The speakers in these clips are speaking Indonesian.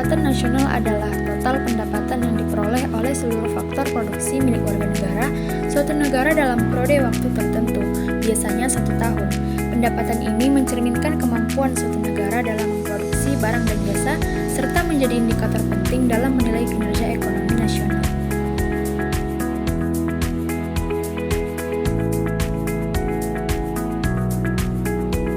Pendapatan nasional adalah total pendapatan yang diperoleh oleh seluruh faktor produksi milik warga negara suatu negara dalam periode waktu tertentu, biasanya 1 tahun. Pendapatan ini mencerminkan kemampuan suatu negara dalam memproduksi barang dan jasa, serta menjadi indikator penting dalam menilai kinerja ekonomi nasional.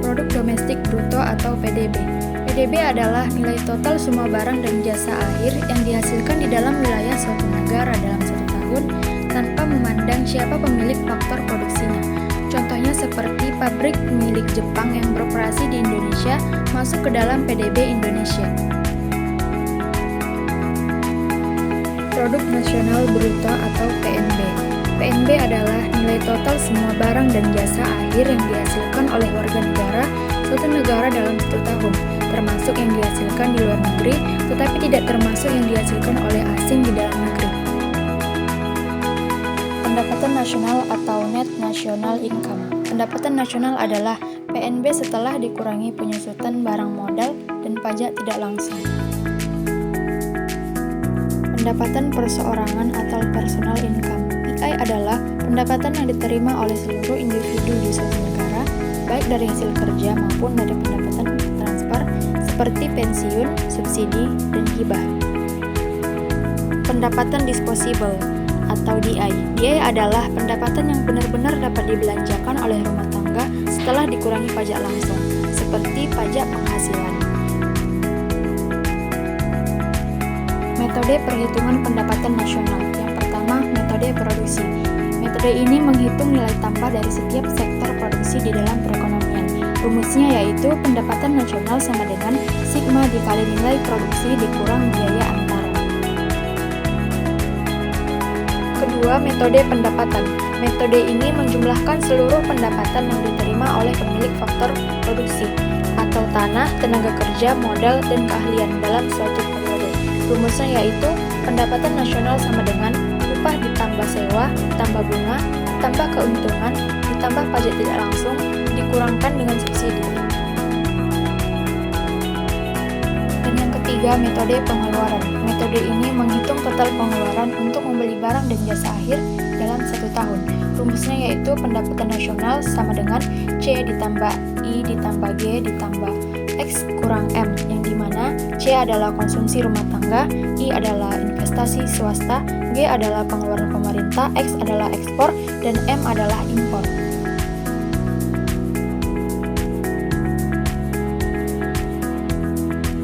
Produk domestik bruto atau PDB. PDB adalah nilai total semua barang dan jasa akhir yang dihasilkan di dalam wilayah suatu negara dalam 1 tahun tanpa memandang siapa pemilik faktor produksinya. Contohnya seperti pabrik milik Jepang yang beroperasi di Indonesia masuk ke dalam PDB Indonesia. Produk nasional bruto atau PNB. PNB adalah nilai total semua barang dan jasa akhir yang dihasilkan oleh warga negara suatu negara dalam 1 tahun, termasuk yang dihasilkan di luar negeri, tetapi tidak termasuk yang dihasilkan oleh asing di dalam negeri. Pendapatan nasional atau Net National Income. Pendapatan nasional adalah PNB setelah dikurangi penyusutan barang modal dan pajak tidak langsung. Pendapatan perseorangan atau Personal Income. PI adalah pendapatan yang diterima oleh seluruh individu di suatu negara, baik dari hasil kerja maupun dari pendapatan transfer seperti pensiun, subsidi, dan hibah. Pendapatan disposable atau DI. DI adalah pendapatan yang benar-benar dapat dibelanjakan oleh rumah tangga setelah dikurangi pajak langsung, seperti pajak penghasilan. Metode perhitungan pendapatan nasional. Yang pertama, metode produksi. Metode ini menghitung nilai tambah dari setiap sektor produksi di dalam perekonomian. Rumusnya yaitu pendapatan nasional sama dengan sigma dikali nilai produksi dikurang biaya antara. Kedua, metode pendapatan. Metode ini menjumlahkan seluruh pendapatan yang diterima oleh pemilik faktor produksi atau tanah, tenaga kerja, modal, dan keahlian dalam suatu periode. Rumusnya yaitu pendapatan nasional sama dengan upah ditambah sewa, ditambah bunga, ditambah keuntungan, ditambah pajak tidak langsung, dikurangkan dengan subsidi. Dan yang ketiga, metode pengeluaran. Metode ini menghitung total pengeluaran untuk membeli barang dan jasa akhir dalam 1 tahun. Rumusnya yaitu pendapatan nasional sama dengan C ditambah I ditambah G ditambah X kurang M, yang dimana C adalah konsumsi rumah tangga, I adalah investasi swasta, G adalah pengeluaran pemerintah, X adalah ekspor, dan M adalah impor.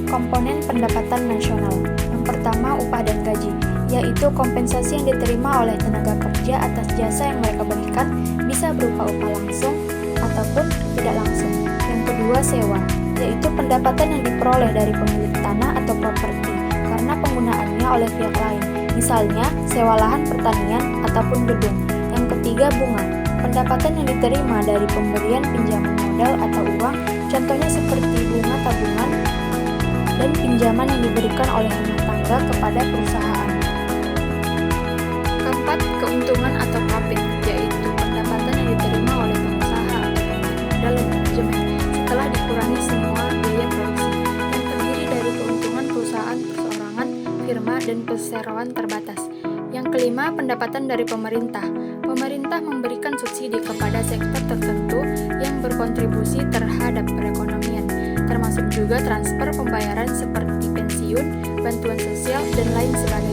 Komponen pendapatan nasional. Yang pertama, upah dan gaji, yaitu kompensasi yang diterima oleh tenaga kerja atas jasa yang mereka berikan, bisa berupa upah langsung ataupun tidak langsung. Yang kedua, sewa, yaitu pendapatan yang diperoleh dari pemilik tanah atau properti karena penggunaannya oleh pihak lain, misalnya sewa lahan pertanian ataupun gedung. Yang ketiga, bunga, pendapatan yang diterima dari pemberian pinjaman modal atau uang, contohnya seperti bunga tabungan dan pinjaman yang diberikan oleh rumah tangga kepada perusahaan. Keempat, keuntungan atau profit, yaitu pendapatan yang diterima oleh pengusaha atau pemilik modal dan manajemen setelah dikurangi semua biaya produksi, yang terdiri dari keuntungan perusahaan perseorangan, firma, dan perseroan terbatas. Yang kelima, pendapatan dari pemerintah. Pemerintah memberikan subsidi kepada sektor tertentu yang berkontribusi terhadap perekonomian, termasuk juga transfer pembayaran seperti pensiun, bantuan sosial, dan lain sebagainya.